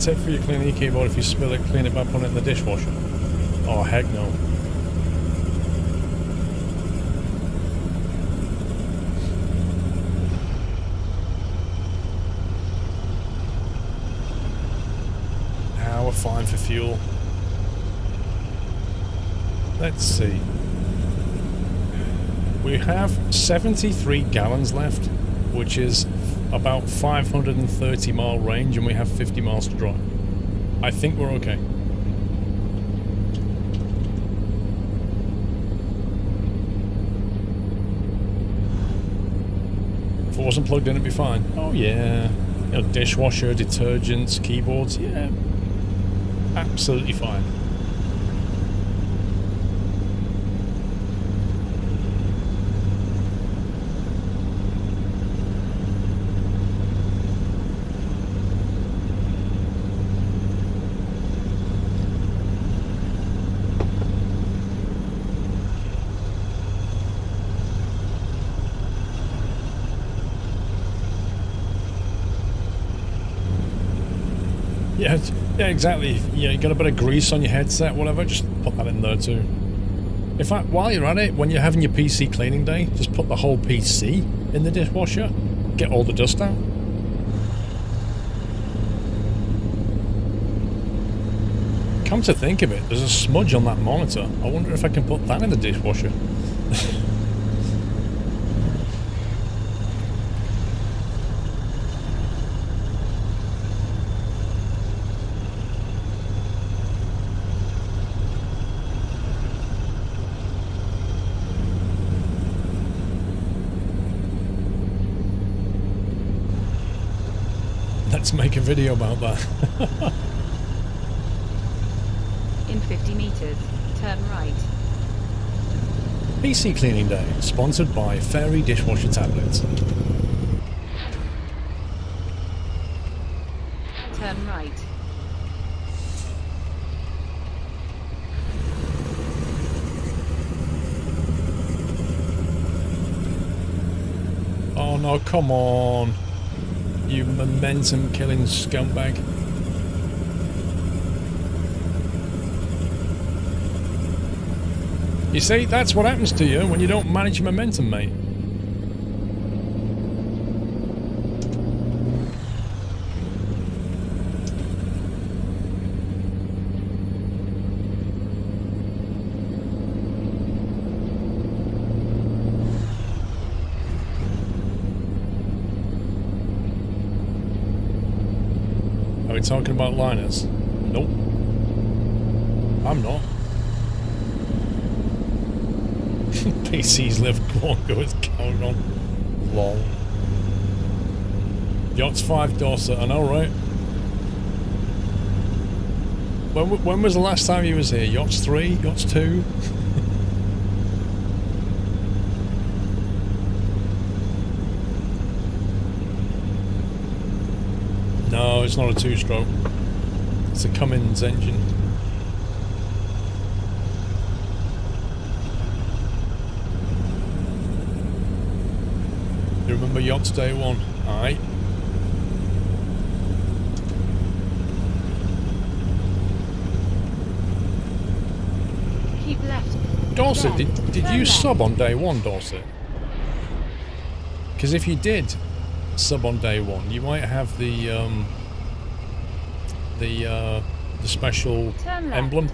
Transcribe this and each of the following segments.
tip for you cleaning your keyboard: if you spill it, clean it by putting it in the dishwasher. Oh, heck no. Now we're fine for fuel. Let's see. We have 73 gallons left, which is about 530 mile range, and we have 50 miles to drive. I think we're okay. If it wasn't plugged in, it'd be fine. Oh yeah. You know, dishwasher, detergents, keyboards, yeah. Absolutely fine. Yeah, exactly. Yeah, you got a bit of grease on your headset, whatever, just put that in there too. In fact, while you're at it, when you're having your PC cleaning day, just put the whole PC in the dishwasher, get all the dust out. Come to think of it, there's a smudge on that monitor. I wonder if I can put that in the dishwasher. Let's make a video about that. In 50 meters, turn right. PC Cleaning Day, sponsored by Fairy Dishwasher Tablets. Turn right. Oh no, come on. You momentum-killing scumbag. You see, that's what happens to you when you don't manage your momentum, mate. Are we talking about liners? Nope. I'm not. PCs live longer with going on. Lol. Yachts 5 Dorset, I know, right? When was the last time you was here? Yachts 3? Yachts 2? No, it's not a 2-stroke. It's a Cummins engine. You remember Yachts Day 1? Aye. Keep left. Dorset, Then, did you turn sub on day 1, Dorset? Because if you did sub on day 1, you might have the special emblem.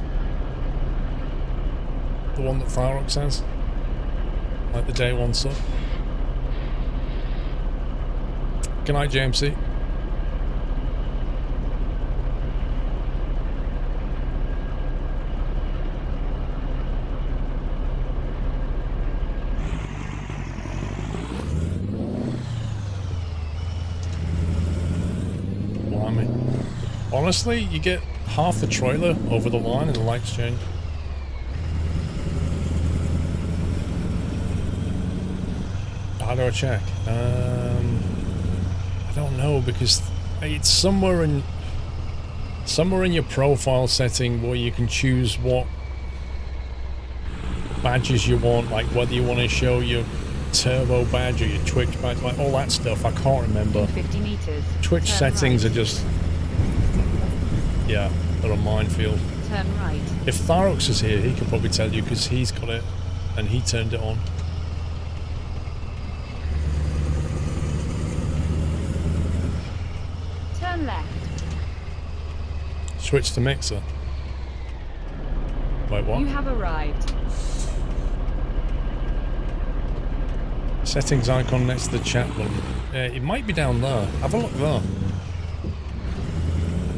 The one that Firerox has. Like the day 1 sub. Good night, JMC. Blimey. Honestly, you get half the trailer over the line and the lights change. How do I check? I don't know, because it's somewhere in your profile setting where you can choose what badges you want, like whether you want to show your turbo badge or your Twitch badge, like all that stuff. I can't remember. 50 meters. Twitch settings right. are just Yeah, they're a minefield. Turn right. If Tharox is here, he could probably tell you because he's got it and he turned it on. Turn left. Switch to mixer. Wait, what? You have arrived. Settings icon next to the chat button. It might be down there. Have a look there.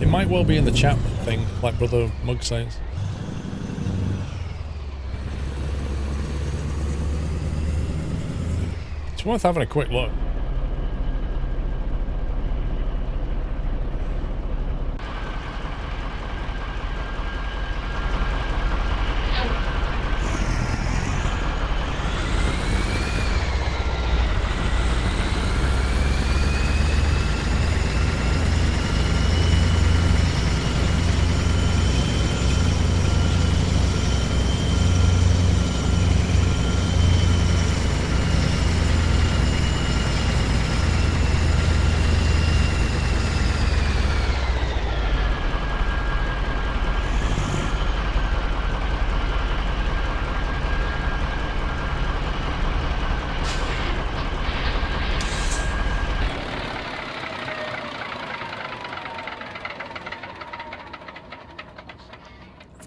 It might well be in the chat thing, like Brother Mug says. It's worth having a quick look.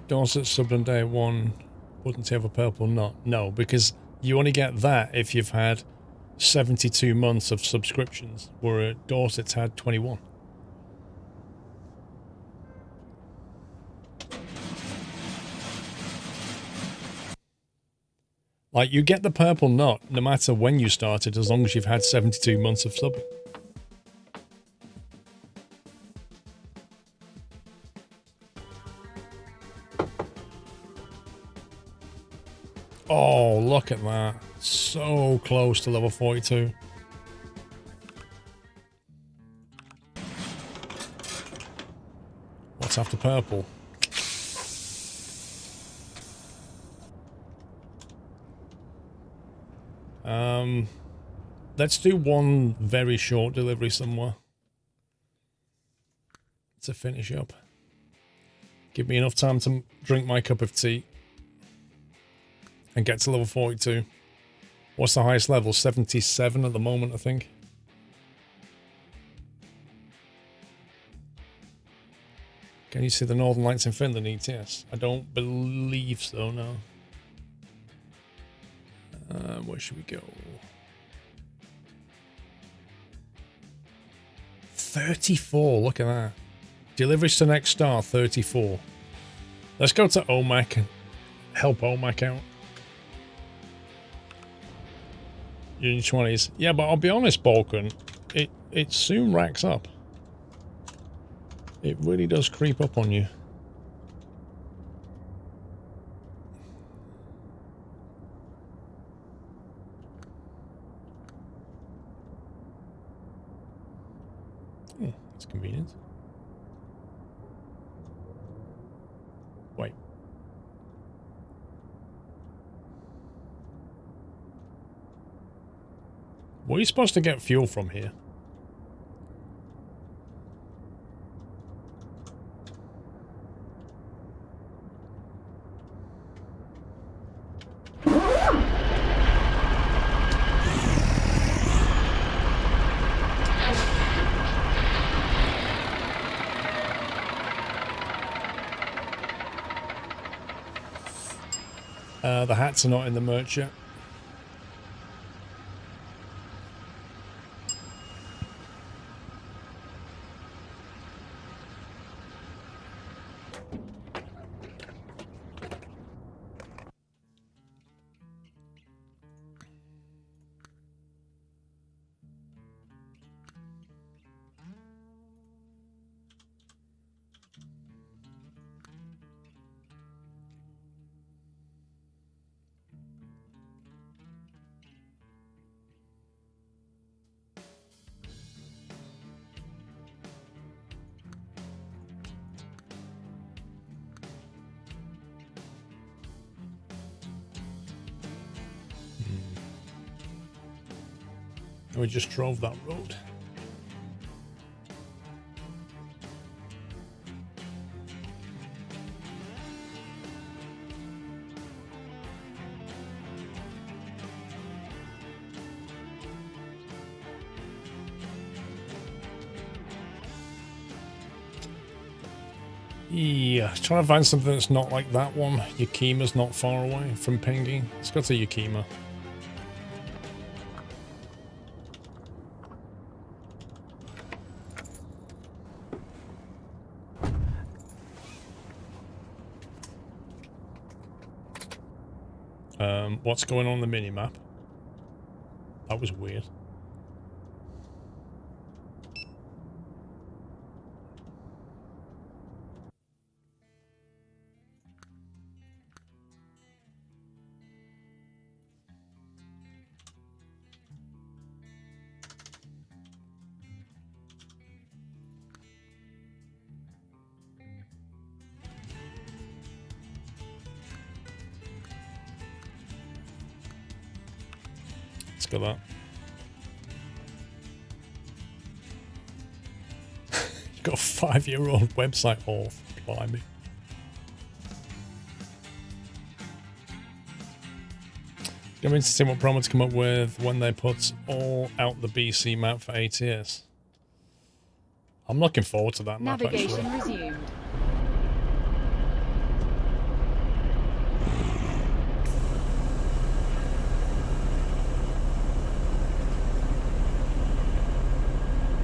Dorset subbed on day one, wouldn't he have a purple knot? No, because you only get that if you've had 72 months of subscriptions, where Dorset's had 21. Like, you get the purple knot no matter when you started, as long as you've had 72 months of sub. Oh, look at that. So close to level 42. What's after purple? Let's do one very short delivery somewhere to finish up. Give me enough time to drink my cup of tea and get to level 42. What's the highest level? 77 at the moment, I think. Can you see the Northern Lights in Finland, ETS? I don't believe so, no. Where should we go? 34, look at that. Deliveries to next star, 34. Let's go to OMAC and help OMAC out. You're in your 20s. Yeah, but I'll be honest, Balkan, it soon racks up. It really does creep up on you. Oh, that's convenient. Wait. Were you supposed to get fuel from here? The hats are not in the merch yet. We just drove that road. Yeah, trying to find something that's not like that one. Yakima's not far away from pinging. Let's go to Yakima. What's going on the mini-map? That was weird. Let's go that. You've got a 5-year-old website haul. Blimey. I'm interested to see what Promods come up with when they put all out the BC map for ATS. I'm looking forward to that map, actually. Navigation resumed.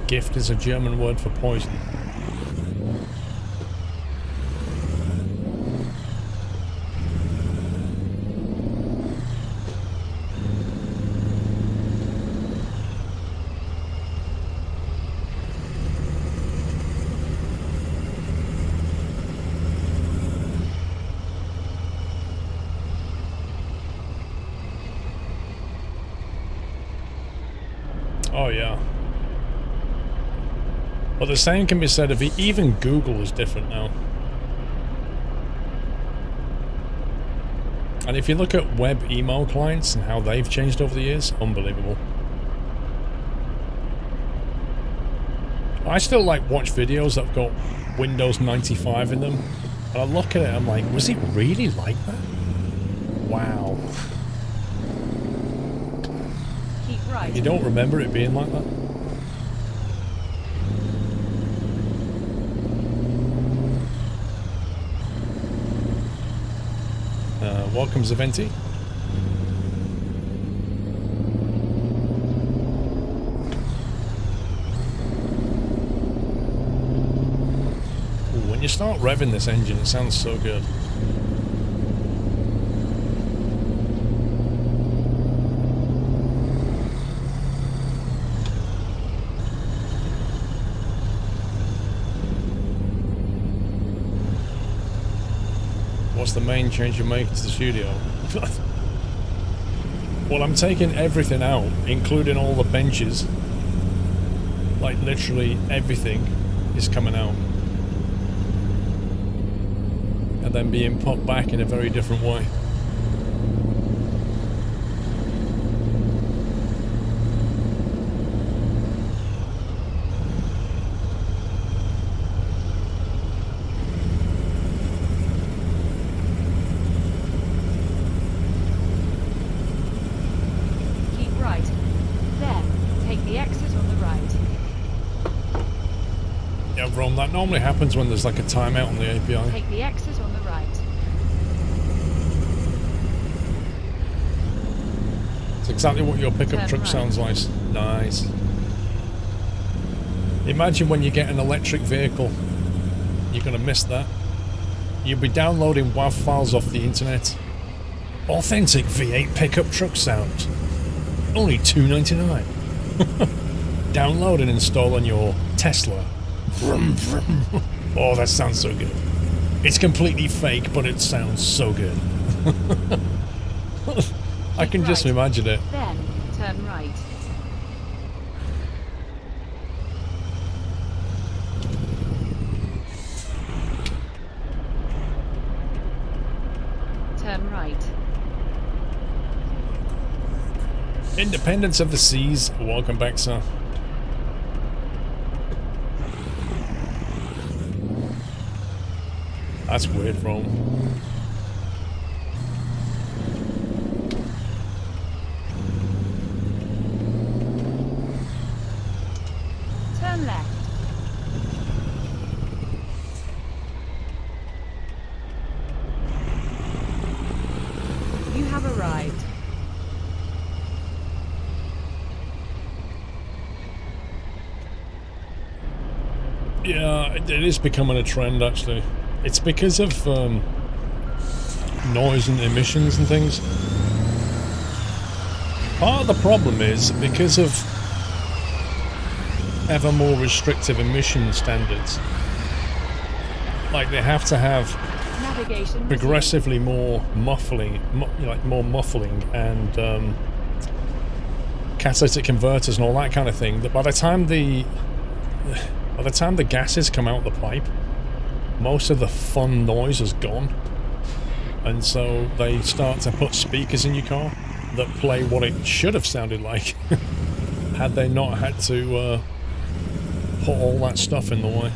Gift is a German word for poison. Oh yeah. But the same can be said of even Google is different now. And if you look at web email clients and how they've changed over the years, unbelievable. I still like watch videos that have got Windows 95 in them. And I look at it, I'm like, was it really like that? Wow. Keep right. You don't remember it being like that? Welcome, Zaventi. Ooh, when you start revving this engine, it sounds so good. What's the main change you're making to the studio? Well, I'm taking everything out, including all the benches. Like, literally everything is coming out. And then being put back in a very different way. That normally happens when there's like a timeout on the API. Take the exit on the right. It's exactly what your pickup truck sounds like. Nice. Imagine when you get an electric vehicle. You're going to miss that. You'll be downloading WAV files off the internet. Authentic V8 pickup truck sound. Only $2.99. Download and install on your Tesla. Vroom, vroom. Oh, that sounds so good. It's completely fake, but it sounds so good. I can just imagine it. Then turn right. Turn right. Independence of the Seas. Welcome back, sir. That's weird, Rome. Turn left. Yeah, it is becoming a trend, actually. It's because of noise and emissions and things. Part of the problem is because of ever more restrictive emission standards. Like, they have to have Navigation progressively more muffling, more muffling and catalytic converters and all that kind of thing. That by the time the gases come out the pipe, most of the fun noise is gone, and so they start to put speakers in your car that play what it should have sounded like had they not had to put all that stuff in the way.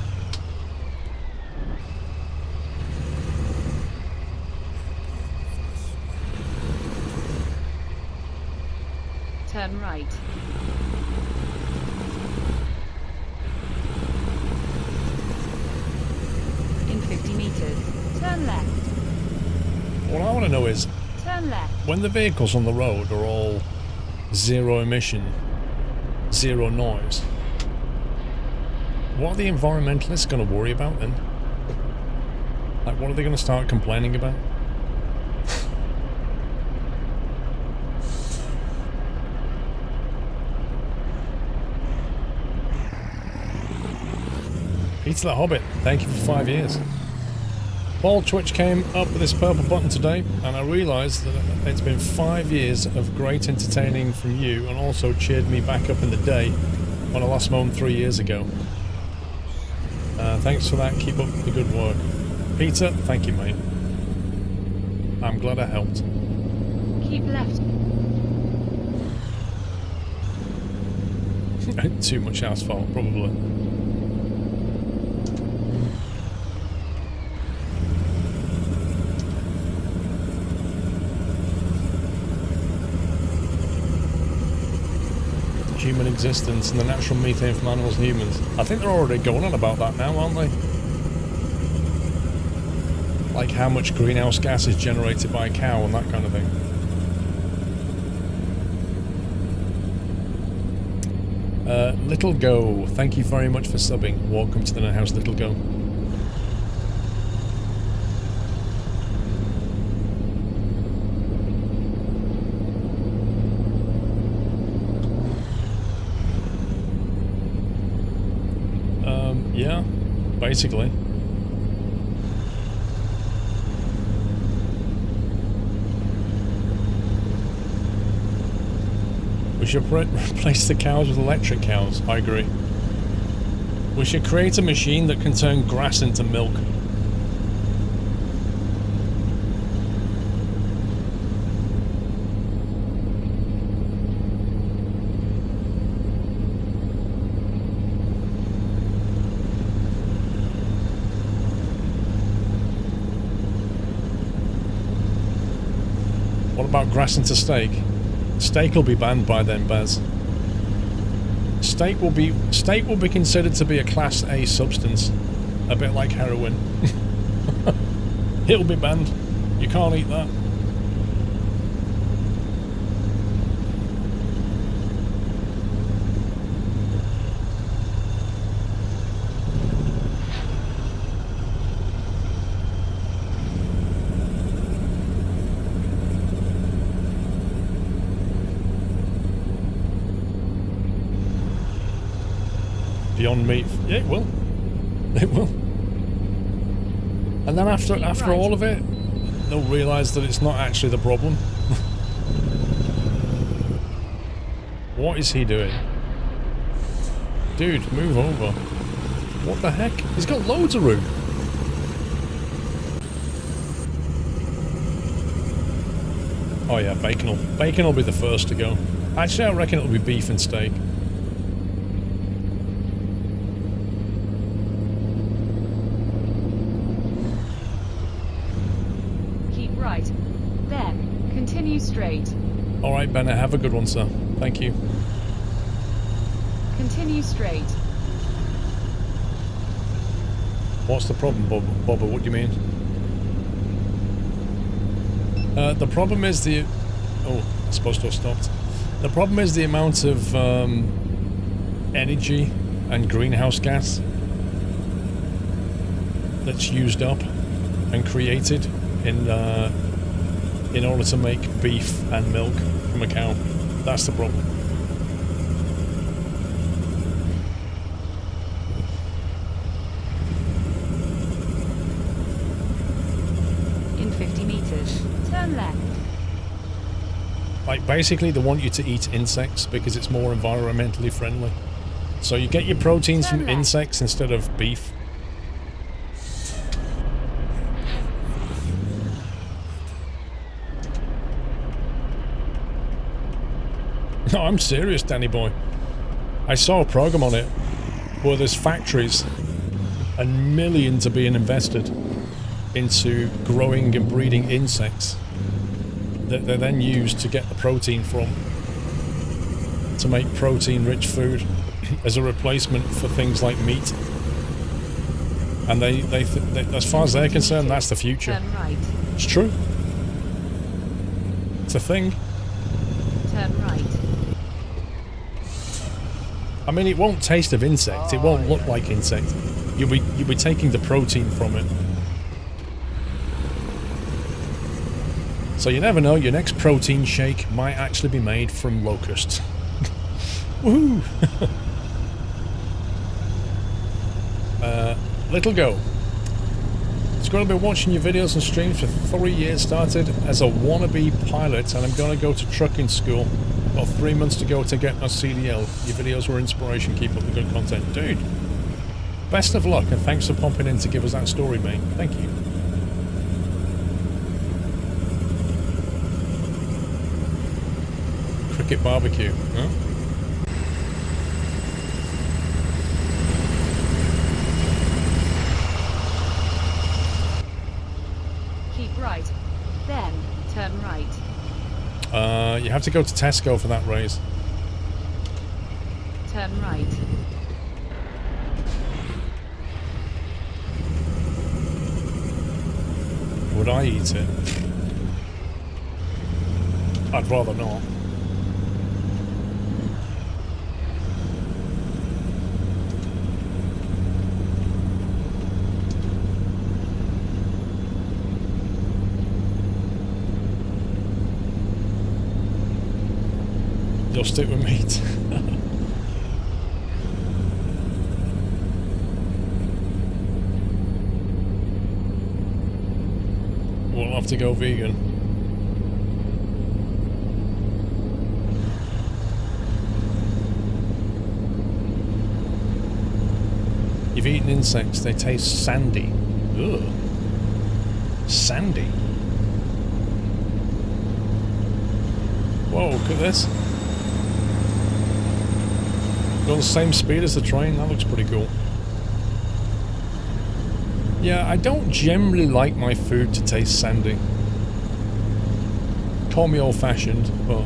Turn right. In 50 meters, turn left. What I want to know is, Turn left. when the vehicles on the road are all zero emission, zero noise, what are the environmentalists going to worry about then? Like, what are they going to start complaining about? Peter the Hobbit, thank you for 5 years. Paul Twitch came up with this purple button today, and I realised that it's been 5 years of great entertaining from you, and also cheered me back up in the day when I lost my mum 3 years ago. Thanks for that, keep up the good work. Peter, thank you, mate. I'm glad I helped. Keep left. Too much asphalt, probably. Human existence and the natural methane from animals and humans. I think they're already going on about that now, aren't they? Like how much greenhouse gas is generated by a cow and that kind of thing. Little Go, thank you very much for subbing. Welcome to the Night House, Little Go. Yeah, basically. We should replace the cows with electric cows, I agree. We should create a machine that can turn grass into milk. What about grass into steak? Steak will be banned by then, Baz. Steak will be considered to be a Class A substance, a bit like heroin. It'll be banned. You can't eat that. Beyond meat. Yeah, it will. It will. And then after all of it, they'll realise that it's not actually the problem. What is he doing? Dude, move over. What the heck? He's got loads of room. Oh yeah, bacon will be the first to go. Actually, I reckon it'll be beef and steak. Straight. Alright, Bennett, have a good one, sir. Thank you. Continue straight. What's the problem, Bobba? What do you mean? The problem is the... Oh, I'm supposed to have stopped. The problem is the amount of energy and greenhouse gas that's used up and created in order to make beef and milk from a cow. That's the problem. In 50 meters, turn left. Like, basically they want you to eat insects because it's more environmentally friendly. So you get your proteins from insects instead of beef. No, I'm serious, Danny boy. I saw a program on it where there's factories and millions are being invested into growing and breeding insects that they then use to get the protein from, to make protein-rich food as a replacement for things like meat. And they as far as they're concerned, that's the future. Turn right. It's true. It's a thing. Turn right. I mean, it won't taste of insect. It won't look like insect. You'll be taking the protein from it. So you never know. Your next protein shake might actually be made from locusts. Woohoo! Little Go. Squirrel, been watching your videos and streams for 3 years. Started as a wannabe pilot, and I'm going to go to trucking school. Got 3 months to go to get my CDL. Your videos were inspiration. Keep up the good content. Dude, best of luck, and thanks for popping in to give us that story, mate. Thank you. Cricket barbecue, huh? Keep right. Then, turn right. You have to go to Tesco for that raise. Turn right. Would I eat it? I'd rather not. You'll stick with meat. We'll have to go vegan. You've eaten insects, they taste sandy. Ugh. Sandy. Whoa, look at this. Got the same speed as the train, that looks pretty cool. Yeah, I don't generally like my food to taste sandy. Call me old-fashioned, but...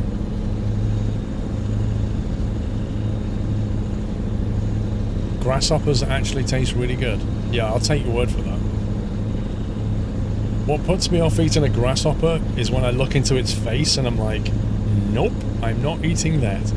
grasshoppers actually taste really good. Yeah, I'll take your word for that. What puts me off eating a grasshopper is when I look into its face and I'm like, nope, I'm not eating that.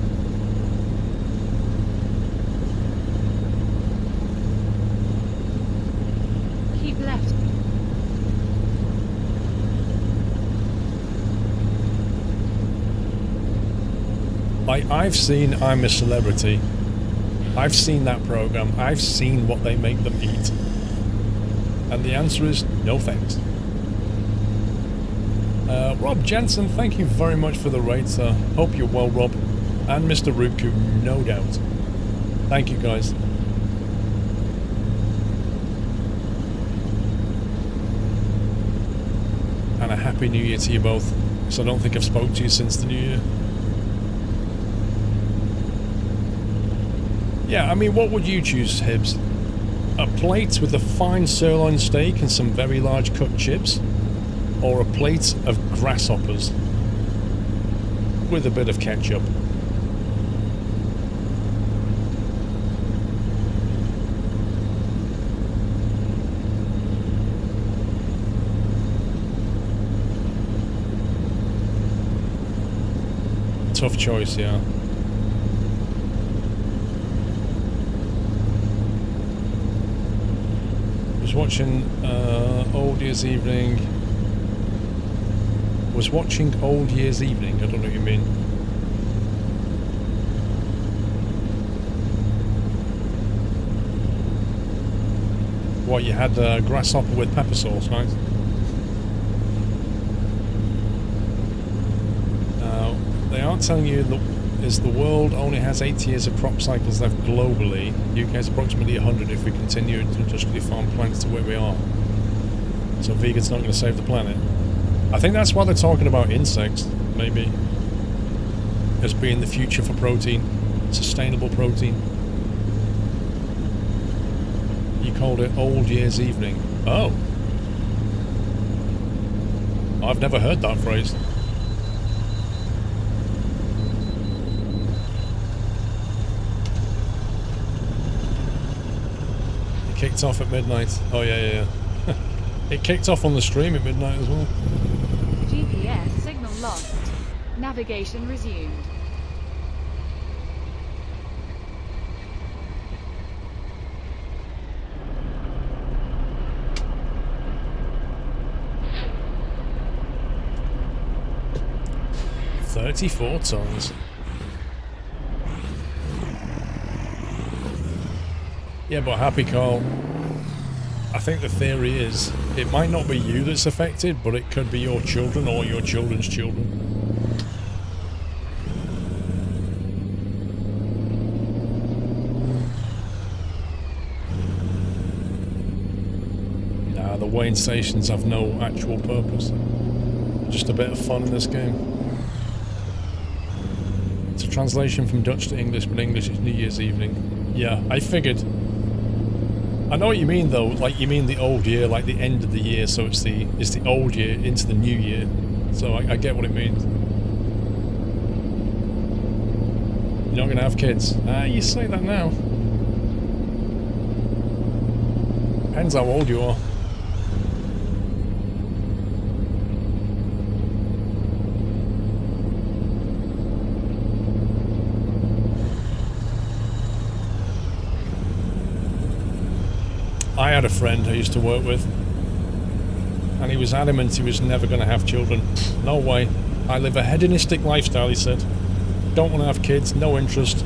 I've seen I'm a Celebrity. I've seen that program. I've seen what they make them eat. And the answer is no thanks. Rob Jensen, thank you very much for the raid, sir. Hope you're well, Rob. And Mr. Rubku, no doubt. Thank you, guys. And a happy new year to you both. So I don't think I've spoke to you since the new year. Yeah, I mean, what would you choose, Hibbs? A plate with a fine sirloin steak and some very large cut chips? Or a plate of grasshoppers with a bit of ketchup? Tough choice, yeah. Was watching Old Year's Evening. Was watching Old Year's Evening. I don't know what you mean. What, you had grasshopper with pepper sauce, right? They aren't telling you that the world only has 8 years of crop cycles left globally. The UK is approximately 100 if we continue to industrially farm plants to where we are. So vegan's not going to save the planet. I think that's why they're talking about insects, maybe, as being the future for protein, sustainable protein. You called it Old Year's Evening. Oh. I've never heard that phrase. It kicked off at midnight. Oh yeah. It kicked off on the stream at midnight as well. GPS signal lost. Navigation resumed. $34 tons. Yeah, but Happy Carl, I think the theory is it might not be you that's affected, but it could be your children or your children's children. Nah, the weighing stations have no actual purpose. Just a bit of fun in this game. It's a translation from Dutch to English, but English is New Year's Evening. Yeah, I figured. I know what you mean though, like you mean the old year, like the end of the year, so it's the old year into the new year. So I get what it means. You're not gonna have kids. You say that now. Depends how old you are. I had a friend I used to work with, and he was adamant he was never going to have children. No way. I live a hedonistic lifestyle, he said. Don't want to have kids, no interest.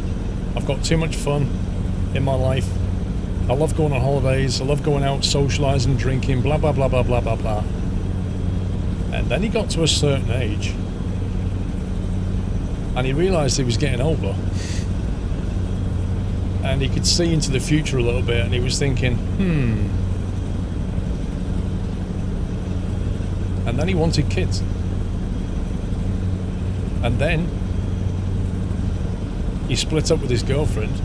I've got too much fun in my life. I love going on holidays, I love going out, socialising, drinking, blah, blah, blah, blah, blah, blah, blah. And then he got to a certain age, and he realised he was getting older. And he could see into the future a little bit, and he was thinking, And then he wanted kids. And then he split up with his girlfriend.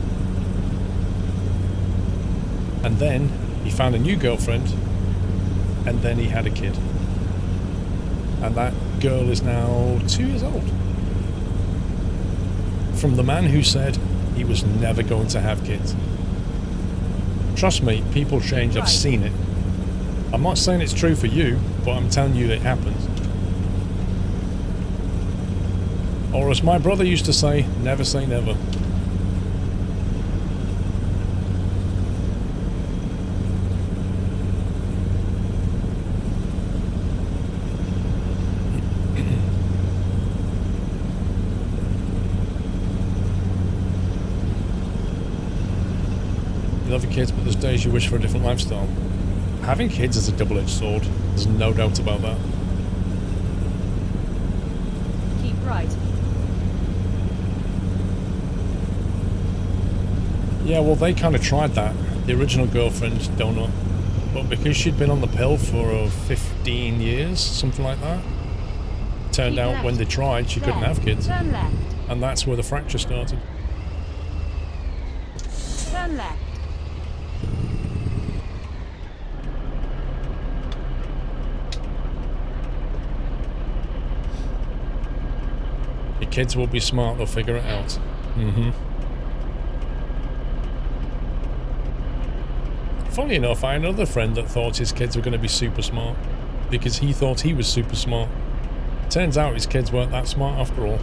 And then he found a new girlfriend. And then he had a kid. And that girl is now 2 years old. From the man who said he was never going to have kids. Trust me, people change, I've seen it. I'm not saying it's true for you, but I'm telling you it happens. Or as my brother used to say, never say never. You love your kids, but there's days you wish for a different lifestyle. Having kids is a double-edged sword. There's no doubt about that. Keep right. Yeah, well, they kind of tried that. The original girlfriend, Donut. But because she'd been on the pill for 15 years, something like that, turned Keep out left. when they tried, she couldn't have kids. Turn left. And that's where the fracture started. Turn left. Your kids will be smart, they'll figure it out. Funny enough, I had another friend that thought his kids were going to be super smart because he thought he was super smart. Turns out his kids weren't that smart after all.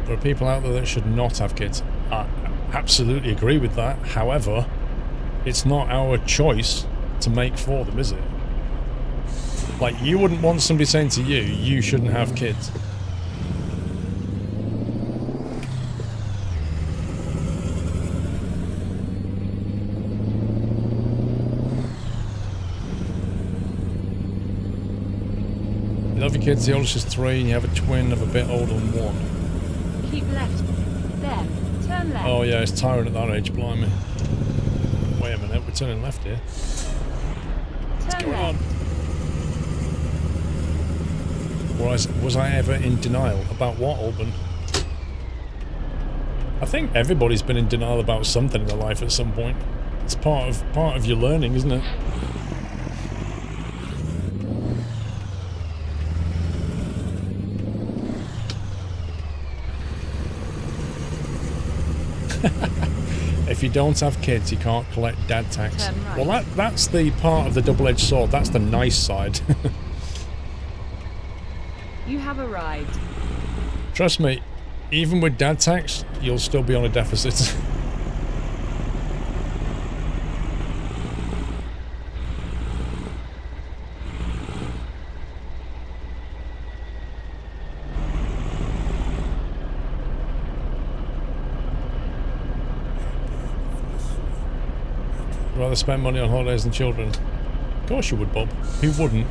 There are people out there that should not have kids. I absolutely agree with that. However, it's not our choice to make for them, is it? Like, you wouldn't want somebody saying to you, you shouldn't have kids. You love your kids, the oldest is 3, and you have a twin of a bit older than 1. Keep left. There. Turn left. Oh yeah, it's tiring at that age, blimey. Wait a minute, we're turning left here. Turn left. Was I ever in denial about what, Alban? I think everybody's been in denial about something in their life at some point. It's part of your learning, isn't it? If you don't have kids, you can't collect dad tax. Turn right. Well, that's the part of the double-edged sword. That's the nice side. You have arrived. Trust me, even with dad tax, you'll still be on a deficit. Rather spend money on holidays than children. Of course you would, Bob. Who wouldn't?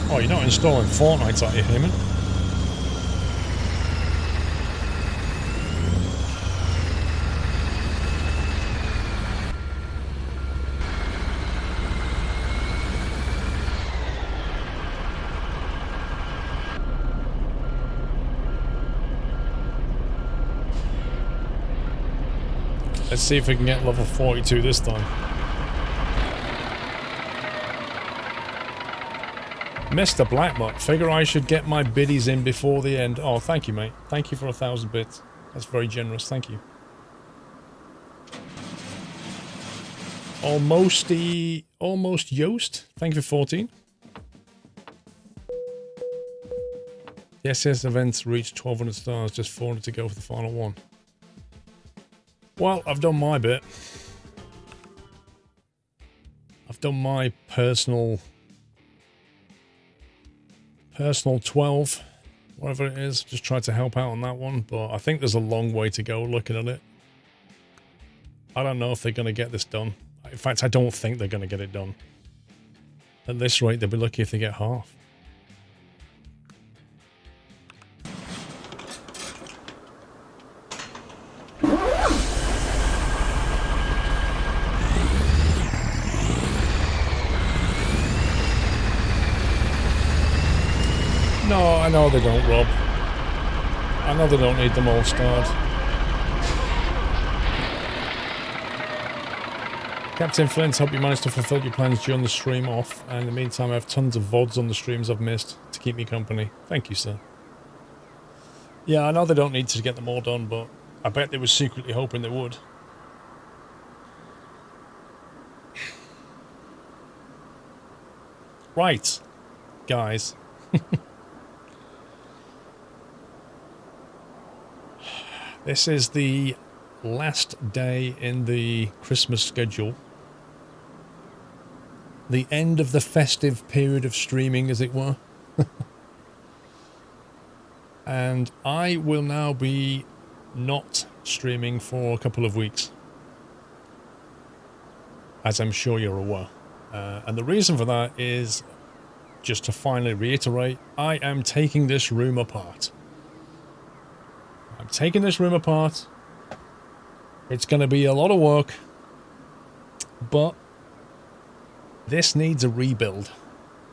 Oh, you're not installing Fortnite, are you, Heyman? Let's see if we can get level 42 this time. Mr. Blackmot, figure I should get my biddies in before the end. Oh, thank you, mate. Thank you for 1,000 bits. That's very generous. Thank you. Almost Yoast. Thank you for 14. The SS events reached 1,200 stars. Just 400 to go for the final one. Well, I've done my bit. I've done my personal 12, whatever it is. Just tried to help out on that one, but I think there's a long way to go looking at it. I don't know if they're going to get this done. In fact, I don't think they're going to get it done. At this rate, they'll be lucky if they get half. No, I know they don't, Rob. I know they don't need them all starred. Captain Flint, hope you managed to fulfill your plans during the stream off. And in the meantime, I have tons of VODs on the streams I've missed to keep me company. Thank you, sir. Yeah, I know they don't need to get them all done, but I bet they were secretly hoping they would. Right, guys. This is the last day in the Christmas schedule. The end of the festive period of streaming, as it were. And I will now be not streaming for a couple of weeks. As I'm sure you're aware. And the reason for that is, just to finally reiterate, I am taking this room apart. I'm taking this room apart. It's going to be a lot of work, but this needs a rebuild.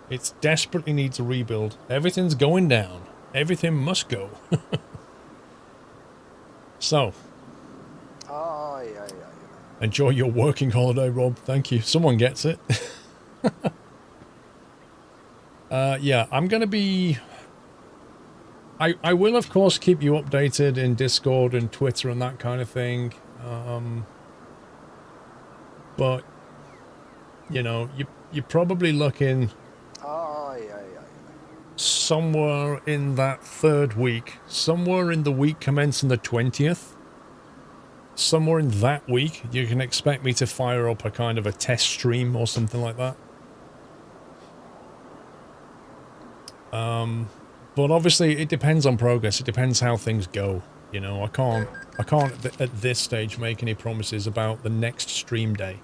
It desperately needs a rebuild. Everything's going down. Everything must go. So, enjoy your working holiday, Rob. Thank you. Someone gets it. Yeah, I'm going to be I will, of course, keep you updated in Discord and Twitter and that kind of thing. But, you know, you're probably looking somewhere in that third week, somewhere in the week commencing the 20th. Somewhere in that week, you can expect me to fire up a kind of a test stream or something like that. But obviously it depends on progress. It depends how things go. You know, I can't at this stage make any promises about the next stream day.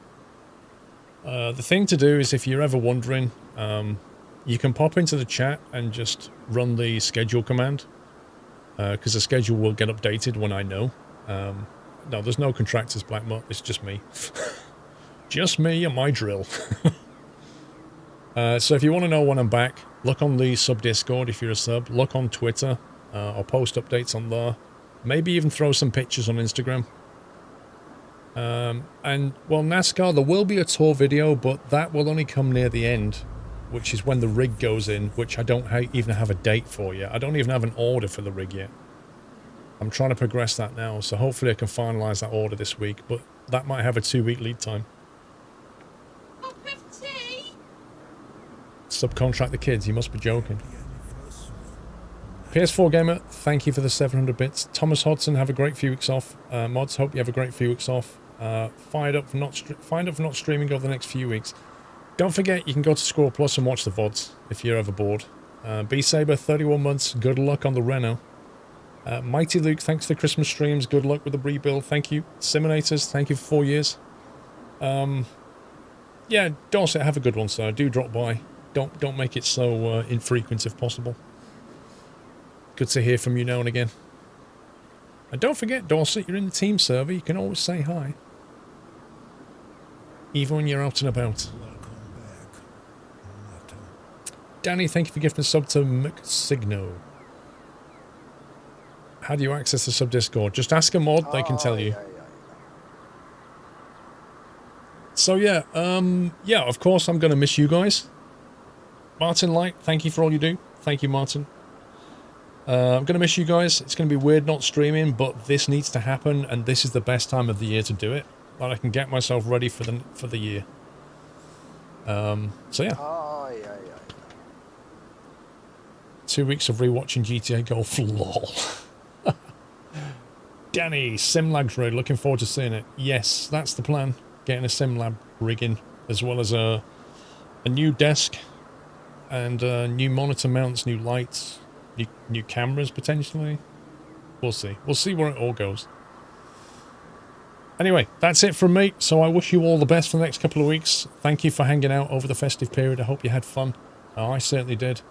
The thing to do is, if you're ever wondering, you can pop into the chat and just run the schedule command, because the schedule will get updated when I know. No, there's no contractors, Blackmut. It's just me. Just me and my drill. So if you want to know when I'm back, look on the sub-Discord if you're a sub. Look on Twitter. I'll post updates on there. Maybe even throw some pictures on Instagram. And, well, NASCAR, there will be a tour video, but that will only come near the end, which is when the rig goes in, which I don't even have a date for yet. I don't even have an order for the rig yet. I'm trying to progress that now, so hopefully I can finalise that order this week, but that might have a 2-week lead time. Subcontract the kids, you must be joking. PS4 Gamer, thank you for the 700 bits. Thomas Hodson, have a great few weeks off. Mods, hope you have a great few weeks off. Fired up for not streaming over the next few weeks. Don't forget, you can go to SquirrelPlus and watch the VODs if you're ever bored. B-Saber, 31 months, good luck on the Renault. Mighty Luke, thanks for the Christmas streams, good luck with the rebuild, thank you. Simonators, thank you for 4 years. Yeah, Dorset, have a good one, sir. Do drop by. Don't make it so infrequent if possible. Good to hear from you now and again. And don't forget, Dorset, you're in the team server. You can always say hi. Even when you're out and about. Danny, thank you for gifting a sub to McSigno. How do you access the sub-Discord? Just ask a mod, they can tell you. So yeah, yeah, of course I'm going to miss you guys. Martin Light, thank you for all you do. Thank you, Martin. I'm going to miss you guys. It's going to be weird not streaming, but this needs to happen, and this is the best time of the year to do it. That I can get myself ready for the year. So yeah. 2 weeks of rewatching GTA Golf. Lol. Danny, SimLab rig. Looking forward to seeing it. Yes, that's the plan. Getting a SimLab rig in, as well as a new desk and new monitor mounts, new lights, new cameras potentially. We'll see. We'll see where it all goes. Anyway, that's it from me. So I wish you all the best for the next couple of weeks. Thank you for hanging out over the festive period. I hope you had fun. I certainly did.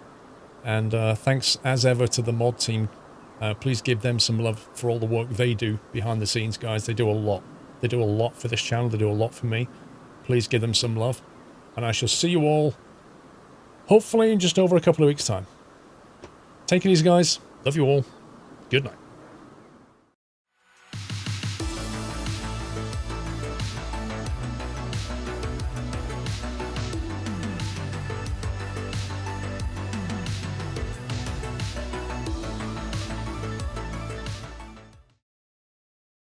And thanks as ever to the mod team. Please give them some love for all the work they do behind the scenes, guys. They do a lot. They do a lot for this channel. They do a lot for me. Please give them some love. And I shall see you all, hopefully in just over a couple of weeks' time. Take it easy, guys. Love you all. Good night.